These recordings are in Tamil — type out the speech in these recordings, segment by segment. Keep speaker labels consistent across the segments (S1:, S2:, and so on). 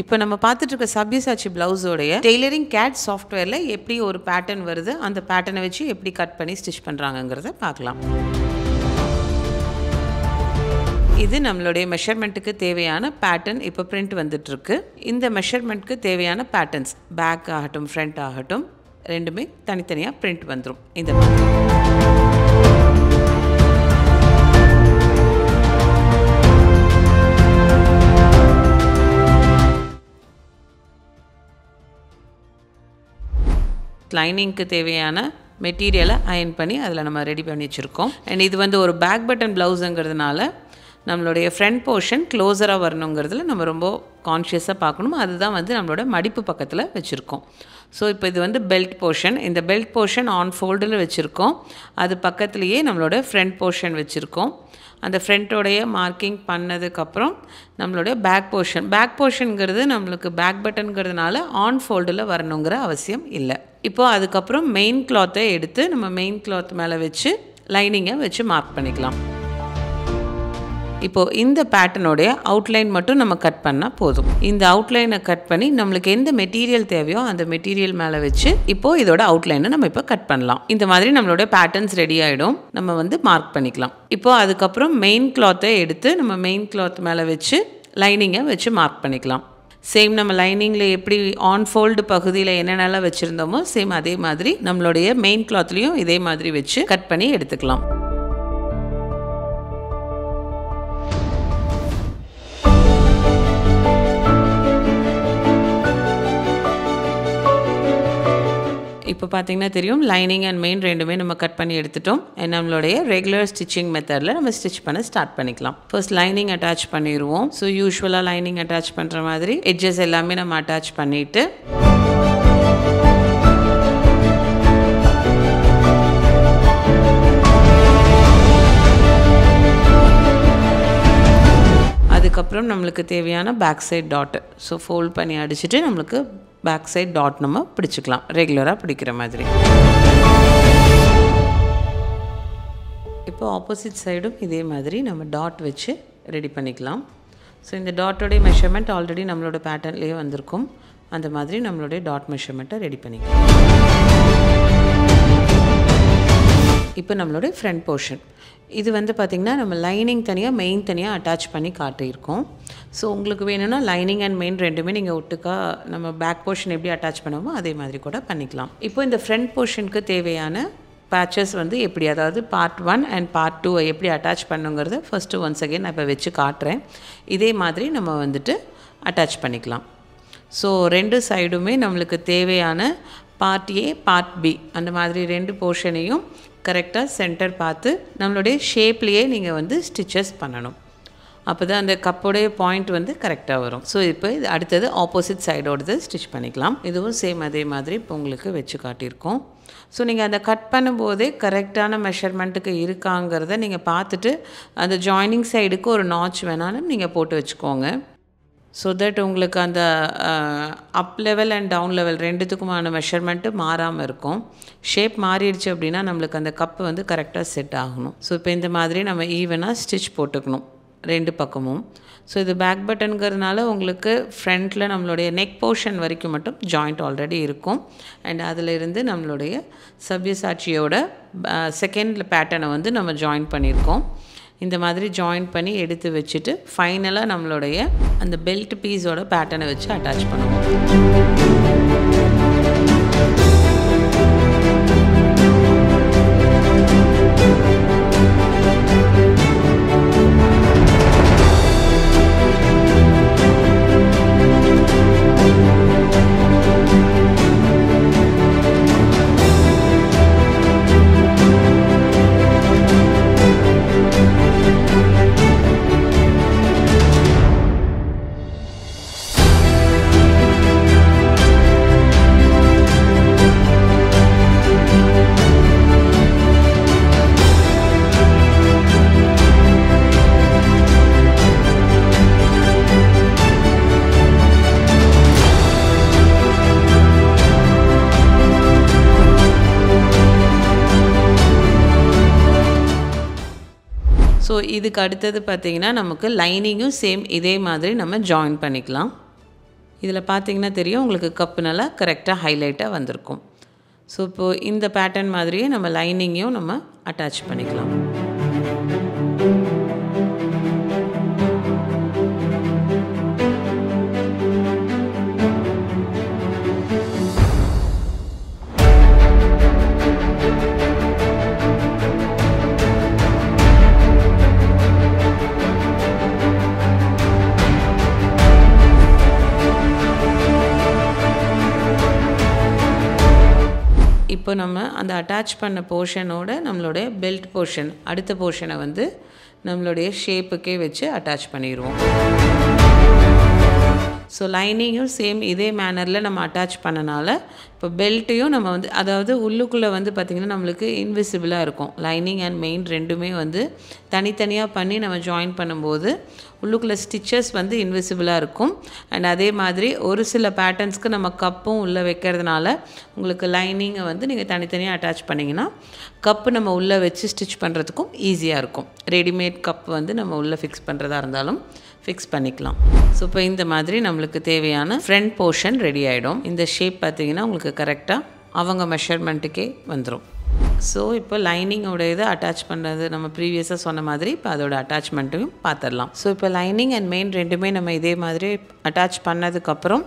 S1: இப்போ நம்ம பார்த்துட்டு இருக்க சப்யசாச்சி பிளவுஸோடைய டெய்லரிங் கேட் சாஃப்ட்வேர்ல எப்படி ஒரு பேட்டர்ன் வருது, அந்த பேட்டர்னை வச்சு எப்படி கட் பண்ணி ஸ்டிச் பண்றாங்கங்கறத பார்க்கலாம். இது நம்மளுடைய மெஷர்மென்ட்டுக்கு தேவையான பேட்டர்ன். இப்போ பிரிண்ட் வந்துட்டு இருக்கு. இந்த மெஷர்மென்ட்க்கு தேவையான பேட்டர்ன்ஸ் பேக் ஆகட்டும் ஃப்ரண்ட் ஆகட்டும் ரெண்டுமே தனித்தனியா பிரிண்ட் வந்துரும். இந்த மாதிரி லைனிங்க்கு தேவையான மெட்டீரியலை அயர்ன் பண்ணி அதில் நம்ம ரெடி பண்ணி வச்சுருக்கோம். அண்ட் இது வந்து ஒரு பேக் பட்டன் ப்ளவுஸுங்கிறதுனால நம்மளுடைய ஃப்ரண்ட் போர்ஷன் க்ளோஸராக வரணுங்கிறதுல நம்ம ரொம்ப கான்ஷியஸாக பார்க்கணும். அதுதான் வந்து நம்மளோட மடிப்பு பக்கத்தில் வச்சுருக்கோம். ஸோ இப்போ இது வந்து பெல்ட் போர்ஷன். இந்த பெல்ட் போர்ஷன் ஆன் ஃபோல்டில் வச்சுருக்கோம். அது பக்கத்துலேயே நம்மளோட ஃப்ரண்ட் போர்ஷன் வச்சுருக்கோம். அந்த ஃப்ரண்ட்டோடைய மார்க்கிங் பண்ணதுக்கப்புறம் நம்மளுடைய பேக் போர்ஷனுங்கிறது நம்மளுக்கு பேக் பட்டனுங்கிறதுனால ஆன் ஃபோல்டில் வரணுங்கிற அவசியம் இல்லை. இப்போது அதுக்கப்புறம் மெயின் கிளாத்தை எடுத்து நம்ம மெயின் கிளாத் மேலே வச்சு லைனிங்கை வச்சு மார்க் பண்ணிக்கலாம். இப்போது இந்த பேட்டர்னோடைய அவுட்லைன் மட்டும் நம்ம கட் பண்ணால் போதும். இந்த அவுட்லைனை கட் பண்ணி நம்மளுக்கு எந்த மெட்டீரியல் தேவையோ அந்த மெட்டீரியல் மேலே வச்சு இப்போது இதோட அவுட்லைனை நம்ம இப்போ கட் பண்ணலாம். இந்த மாதிரி நம்மளோட பேட்டர்ன்ஸ் ரெடி ஆகிடும். நம்ம வந்து மார்க் பண்ணிக்கலாம். இப்போது அதுக்கப்புறம் மெயின் கிளாத்தை எடுத்து நம்ம மெயின் கிளாத் மேலே வச்சு லைனிங்கை வச்சு மார்க் பண்ணிக்கலாம். சேம் நம்ம லைனிங்கில் எப்படி ஆன் ஃபோல்டு பகுதியில் என்னென்னலாம் வச்சுருந்தோமோ சேம் அதே மாதிரி நம்மளுடைய மெயின் கிளாத்லேயும் இதே மாதிரி வச்சு கட் பண்ணி எடுத்துக்கலாம். இப்போ பார்த்தீங்கன்னா தெரியும் லைனிங் அண்ட் மெயின் ரெண்டுமே நம்ம கட் பண்ணி எடுத்துட்டோம். நம்மளுடைய ரெகுலர் ஸ்டிச்சிங் மெத்தடில் நம்ம ஸ்டிச் பண்ண ஸ்டார்ட் பண்ணிக்கலாம். ஃபர்ஸ்ட் லைனிங் அட்டாச் பண்ணிடுவோம். ஸோ யூஸ்வலாக லைனிங் அட்டாச் பண்ணுற மாதிரி எட்ஜஸ் எல்லாமே நம்ம அட்டாச் பண்ணிவிட்டு அதுக்கப்புறம் நம்மளுக்கு தேவையான back side dot so fold பண்ணி அடிச்சுட்டு நம்மளுக்கு பேக் சைட் டாட் நம்ம பிடிச்சிக்கலாம் ரெகுலராக பிடிக்கிற மாதிரி. இப்போ ஆப்போசிட் சைடும் இதே மாதிரி நம்ம டாட் வச்சு ரெடி பண்ணிக்கலாம். ஸோ இந்த டாட்டோடைய மெஷர்மெண்ட் ஆல்ரெடி நம்மளோட பேட்டர்ன்லேயே வந்திருக்கும். அந்த மாதிரி நம்மளுடைய டாட் மெஷர்மெண்ட்டை ரெடி பண்ணிக்கலாம். இப்போ நம்மளுடைய ஃப்ரண்ட் போர்ஷன் இது வந்து பார்த்திங்கன்னா நம்ம லைனிங் தனியாக மெயின் தனியாக அட்டாச் பண்ணி காட்டியிருக்கோம். ஸோ உங்களுக்கு வேணும்னா லைனிங் அண்ட் மெயின் ரெண்டுமே நீங்கள் ஒட்டுக்கா நம்ம பேக் போர்ஷன் எப்படி அட்டாச் பண்ணுவோமோ அதே மாதிரி கூட பண்ணிக்கலாம். இப்போ இந்த ஃப்ரண்ட் போர்ஷனுக்கு தேவையான பேச்சஸ் வந்து எப்படி, அதாவது பார்ட் 1 அண்ட் பார்ட் 2 எப்படி அட்டாச் பண்ணுங்கிறது ஃபஸ்ட்டு ஒன்ஸ் அகெயின் நான் இப்போ வச்சு காட்டுறேன். இதே மாதிரி நம்ம வந்துட்டு அட்டாச் பண்ணிக்கலாம். ஸோ ரெண்டு சைடுமே நம்மளுக்கு தேவையான பார்ட் ஏ பார்ட் பி அந்த மாதிரி ரெண்டு போர்ஷனையும் கரெக்டாக சென்டர் பார்த்து நம்மளுடைய ஷேப்லேயே நீங்கள் வந்து ஸ்டிச்சஸ் பண்ணணும். அப்போ தான் அந்த கப்போடைய பாயிண்ட் வந்து கரெக்டாக வரும். ஸோ இப்போ இது அடுத்தது ஆப்போசிட் சைடோடது ஸ்டிச் பண்ணிக்கலாம். இதுவும் சேம் அதே மாதிரி இப்போ உங்களுக்கு வச்சு காட்டியிருக்கோம். ஸோ நீங்கள் அந்த கட் பண்ணும்போதே கரெக்டான மெஷர்மெண்ட்டுக்கு இருக்காங்கிறத நீங்கள் பார்த்துட்டு அந்த ஜாயினிங் சைடுக்கு ஒரு நாச் வேணாலும் நீங்கள் போட்டு வச்சுக்கோங்க. ஸோ தட் உங்களுக்கு அந்த up level and down level ரெண்டுத்துக்குமான மெஷர்மெண்ட்டு மாறாமல் இருக்கும். ஷேப் மாறிடுச்சு அப்படின்னா நம்மளுக்கு அந்த கப்பு வந்து கரெக்டாக செட் ஆகணும். ஸோ இப்போ இந்த மாதிரி நம்ம ஈவனாக ஸ்டிச் போட்டுக்கணும் ரெண்டு பக்கமும். ஸோ இது பேக் பட்டனுங்கிறதுனால உங்களுக்கு ஃப்ரண்ட்டில் நம்மளுடைய நெக் போர்ஷன் வரைக்கும் மட்டும் ஜாயிண்ட் ஆல்ரெடி இருக்கும். அண்ட் அதில் இருந்து நம்மளுடைய சப்யசாச்சியோட செகண்ட் பேட்டர்னை வந்து நம்ம ஜாயின் பண்ணியிருக்கோம். இந்த மாதிரி ஜாயின் பண்ணி எடுத்து வச்சுட்டு ஃபைனலாக நம்மளுடைய அந்த பெல்ட் பீஸோட பேட்டர்னை வச்சு அட்டாச் பண்ணுவோம். ஸோ இதுக்கு அடுத்தது பார்த்திங்கன்னா நமக்கு லைனிங்கும் சேம் இதே மாதிரி நம்ம ஜாயின் பண்ணிக்கலாம். இதில் பார்த்தீங்கன்னா தெரியும் உங்களுக்கு கப்பு நல்லா கரெக்டாக ஹைலைட்டாக வந்திருக்கும். ஸோ இப்போது இந்த பேட்டர்ன் மாதிரியே நம்ம லைனிங்கையும் நம்ம அட்டாச் பண்ணிக்கலாம். இப்போ நம்ம அந்த அட்டாச் பண்ண போர்ஷனோட நம்மளுடைய பெல்ட் போர்ஷன் அடுத்த போர்ஷனை வந்து நம்மளுடைய ஷேப்புக்கே வச்சு அட்டாச் பண்ணிடுவோம். ஸோ லைனிங்கும் சேம் இதே மேனரில் நம்ம அட்டாச் பண்ணனால இப்போ பெல்ட்டையும் நம்ம வந்து அதாவது உள்ளுக்குள்ளே வந்து பார்த்திங்கன்னா நம்மளுக்கு இன்விசிபிளாக இருக்கும். லைனிங் அண்ட் மெயின் ரெண்டுமே வந்து தனித்தனியாக பண்ணி நம்ம ஜாயின் பண்ணும்போது உள்ளுக்குள்ளே ஸ்டிச்சஸ் வந்து இன்விசிபிளாக இருக்கும். அண்ட் அதே மாதிரி ஒரு சில பேட்டர்ன்ஸ்க்கு நம்ம கப்பும் உள்ளே வைக்கிறதுனால உங்களுக்கு லைனிங்கை வந்து நீங்கள் தனித்தனியாக அட்டாச் பண்ணிங்கன்னா கப்பு நம்ம உள்ளே வச்சு ஸ்டிச் பண்ணுறதுக்கும் ஈஸியாக இருக்கும். ரெடிமேட் கப் வந்து நம்ம உள்ளே ஃபிக்ஸ் பண்ணுறதா இருந்தாலும் ஃபிக்ஸ் பண்ணிக்கலாம். ஸோ இப்போ இந்த மாதிரி நம்மளுக்கு தேவையான ஃப்ரண்ட் போர்ஷன் ரெடி ஆகிடும். இந்த ஷேப் பார்த்திங்கன்னா உங்களுக்கு கரெக்டாக அவங்க மெஷர்மெண்ட்டுக்கே வந்துடும். ஸோ இப்போ லைனிங்கோட இதை அட்டாச் பண்ணுறது நம்ம ப்ரீவியஸாக சொன்ன மாதிரி இப்போ அதோட அட்டாச்மெண்ட்டையும் பார்த்துடலாம். ஸோ இப்போ லைனிங் அண்ட் மெயின் ரெண்டுமே நம்ம இதே மாதிரி அட்டாச் பண்ணதுக்கப்புறம்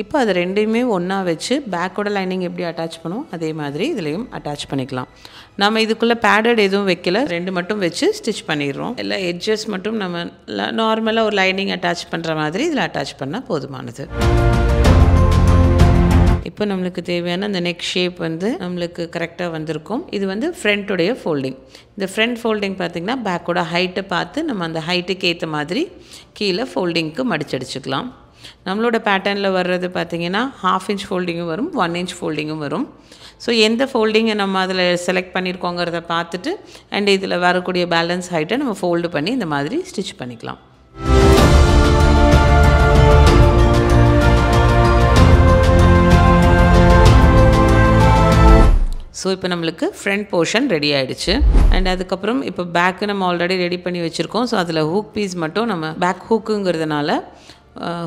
S1: இப்போ அது ரெண்டையுமே ஒன்றா வச்சு பேக்கோட லைனிங் எப்படி அட்டாச் பண்ணுவோம் அதே மாதிரி இதுலேயும் அட்டாச் பண்ணிக்கலாம். நம்ம இதுக்குள்ளே பேடட் எதுவும் வைக்கல, ரெண்டு மட்டும் வச்சு ஸ்டிச் பண்ணிடுறோம். எல்லா எட்ஜஸ் மட்டும் நம்ம நார்மலாக ஒரு லைனிங் அட்டாச் பண்ணுற மாதிரி இதில் அட்டாச் பண்ணால் போதுமானது. இப்போ நம்மளுக்கு தேவையான அந்த நெக் ஷேப் வந்து நம்மளுக்கு கரெக்டாக வந்திருக்கும். இது வந்து ஃப்ரண்ட்டுடைய ஃபோல்டிங். இந்த ஃப்ரண்ட் ஃபோல்டிங் பார்த்திங்கன்னா பேக்கோட ஹைட்டை பார்த்து நம்ம அந்த ஹைட்டுக்கு ஏற்ற மாதிரி கீழே ஃபோல்டிங்க்கு மடிச்சடிச்சுக்கலாம். நம்மளோட பேட்டர்னில் வர்றது பார்த்திங்கன்னா 1/2 இன்ச் ஃபோல்டிங்கும் வரும், 1 இன்ச் ஃபோல்டிங்கும் வரும். ஸோ எந்த ஃபோல்டிங்கை நம்ம அதில் செலக்ட் பண்ணியிருக்கோங்கிறத பார்த்துட்டு அண்ட் இதில் வரக்கூடிய பேலன்ஸ் ஹைட்டை நம்ம ஃபோல்டு பண்ணி இந்த மாதிரி ஸ்டிச் பண்ணிக்கலாம். ஸோ இப்போ நம்மளுக்கு ஃப்ரண்ட் போர்ஷன் ரெடி ஆகிடுச்சு. அண்ட் அதுக்கப்புறம் இப்போ பேக்கு நம்ம ஆல்ரெடி ரெடி பண்ணி வச்சுருக்கோம். ஸோ அதில் ஹூக் பீஸ் மட்டும் நம்ம பேக் ஹூக்குங்கிறதுனால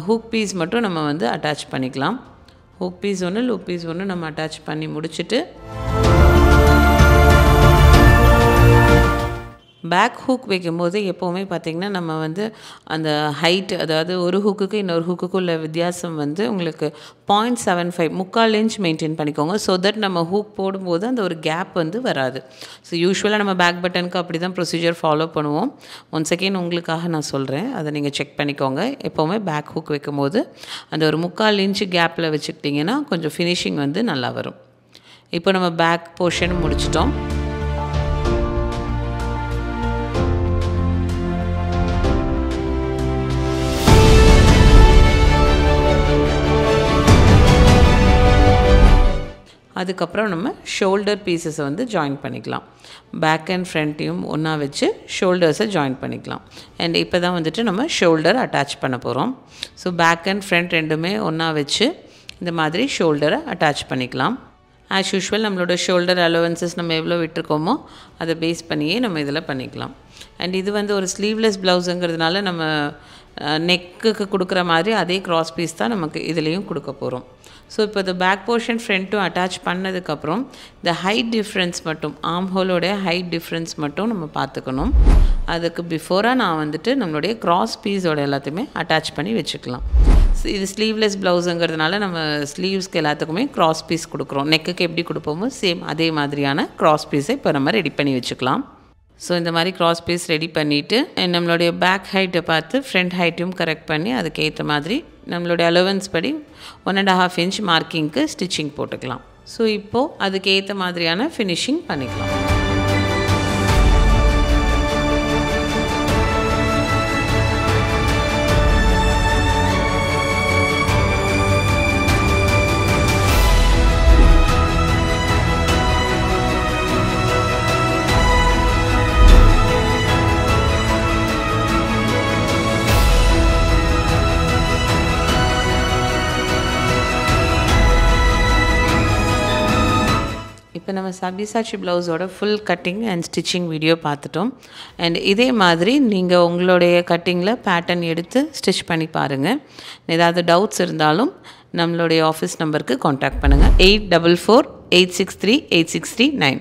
S1: ஹூக் பீஸ் மட்டும் நம்ம வந்து அட்டாச் பண்ணிக்கலாம். ஹூக் பீஸ் ஒன்று லூப் பீஸ் ஒன்று நம்ம அட்டாச் பண்ணி முடிச்சுட்டு பேக் ஹூக் வைக்கும்போது எப்போவுமே பார்த்திங்கன்னா நம்ம வந்து அந்த ஹைட் அதாவது ஒரு ஹூக்குக்கு இன்னொரு ஹூக்குக்கு உள்ள வித்தியாசம் வந்து உங்களுக்கு 0.75 3/4 இன்ச் மெயின்டைன் பண்ணிக்கோங்க. ஸோ தட் நம்ம ஹூக் போடும்போது அந்த ஒரு கேப் வந்து வராது. ஸோ யூஸ்வலாக நம்ம பேக் பட்டனுக்கு அப்படி தான் ப்ரொசீஜர் ஃபாலோ பண்ணுவோம். ஒன்ஸ் அகெயின் உங்களுக்காக நான் சொல்கிறேன், அதை நீங்கள் செக் பண்ணிக்கோங்க. எப்போவுமே பேக் ஹூக் வைக்கும்போது அந்த ஒரு 3/4 இன்ச்சு கேப்பில் வச்சுக்கிட்டிங்கன்னா கொஞ்சம் ஃபினிஷிங் வந்து நல்லா வரும். இப்போ நம்ம பேக் போர்ஷன் முடிச்சிட்டோம். அதுக்கப்புறம் நம்ம ஷோல்டர் பீசஸை வந்து ஜாயின் பண்ணிக்கலாம். பேக் அண்ட் ஃப்ரண்ட்டையும் ஒன்றா வச்சு ஷோல்டர்ஸை ஜாயின் பண்ணிக்கலாம். அண்ட் இப்போ தான் வந்துட்டு நம்ம ஷோல்டர் அட்டாச் பண்ண போகிறோம். ஸோ பேக் அண்ட் ஃப்ரண்ட் ரெண்டுமே ஒன்றா வச்சு இந்த மாதிரி ஷோல்டரை அட்டாச் பண்ணிக்கலாம். ஆஸ் யூஷுவல் நம்மளோட ஷோல்டர் அலோவன்சஸ் நம்ம எவ்வளோ விட்டுருக்கோமோ அதை பேஸ் பண்ணியே நம்ம இதில் பண்ணிக்கலாம். அண்ட் இது வந்து ஒரு ஸ்லீவ்லெஸ் ப்ளவுஸுங்கிறதுனால நம்ம நெக்குக்கு கொடுக்குற மாதிரி அதே க்ராஸ் பீஸ் தான் நமக்கு இதுலேயும் கொடுக்க போகிறோம். ஸோ இப்போ இந்த பேக் போர்ஷன் ஃப்ரண்ட்டும் அட்டாச் பண்ணதுக்கப்புறம் இந்த ஹைட் டிஃப்ரென்ஸ் மட்டும் ஆர்ம் ஹோலோடைய ஹைட் டிஃப்ரென்ஸ் மட்டும் நம்ம பார்த்துக்கணும். அதுக்கு பிஃபோராக நான் வந்துட்டு நம்மளுடைய க்ராஸ் பீஸோட எல்லாத்தையுமே அட்டாச் பண்ணி வச்சுக்கலாம். இது ஸ்லீவ்லெஸ் ப்ளவுஸுங்கிறதுனால நம்ம ஸ்லீவ்ஸ்க்கு எல்லாத்துக்குமே க்ராஸ் பீஸ் கொடுக்குறோம். நெக்குக்கு எப்படி கொடுப்போமோ சேம் அதே மாதிரியான க்ராஸ் பீஸை இப்போ நம்ம ரெடி பண்ணி வச்சுக்கலாம். ஸோ இந்த மாதிரி க்ராஸ் பீஸ் ரெடி பண்ணிவிட்டு நம்மளுடைய பேக் ஹைட்டை பார்த்து ஃப்ரண்ட் ஹைட்டையும் கரெக்ட் பண்ணி அதுக்கேற்ற மாதிரி நம்மளுடைய அலோவன்ஸ் படி 1.5 இன்ச் மார்க்கிங்க்கு ஸ்டிச்சிங் போட்டுக்கலாம். ஸோ இப்போது அதுக்கேற்ற மாதிரியான ஃபினிஷிங் பண்ணிக்கலாம். இப்போ நம்ம சபிசாச்சி ப்ளவுஸோட full cutting and stitching video பார்த்துட்டோம். அண்ட் இதே மாதிரி நீங்கள் உங்களுடைய கட்டிங்கில் பேட்டர்ன் எடுத்து ஸ்டிச் பண்ணி பாருங்கள். ஏதாவது டவுட்ஸ் இருந்தாலும் நம்மளுடைய ஆஃபீஸ் நம்பருக்கு காண்டாக்ட் பண்ணுங்கள். 8448638639.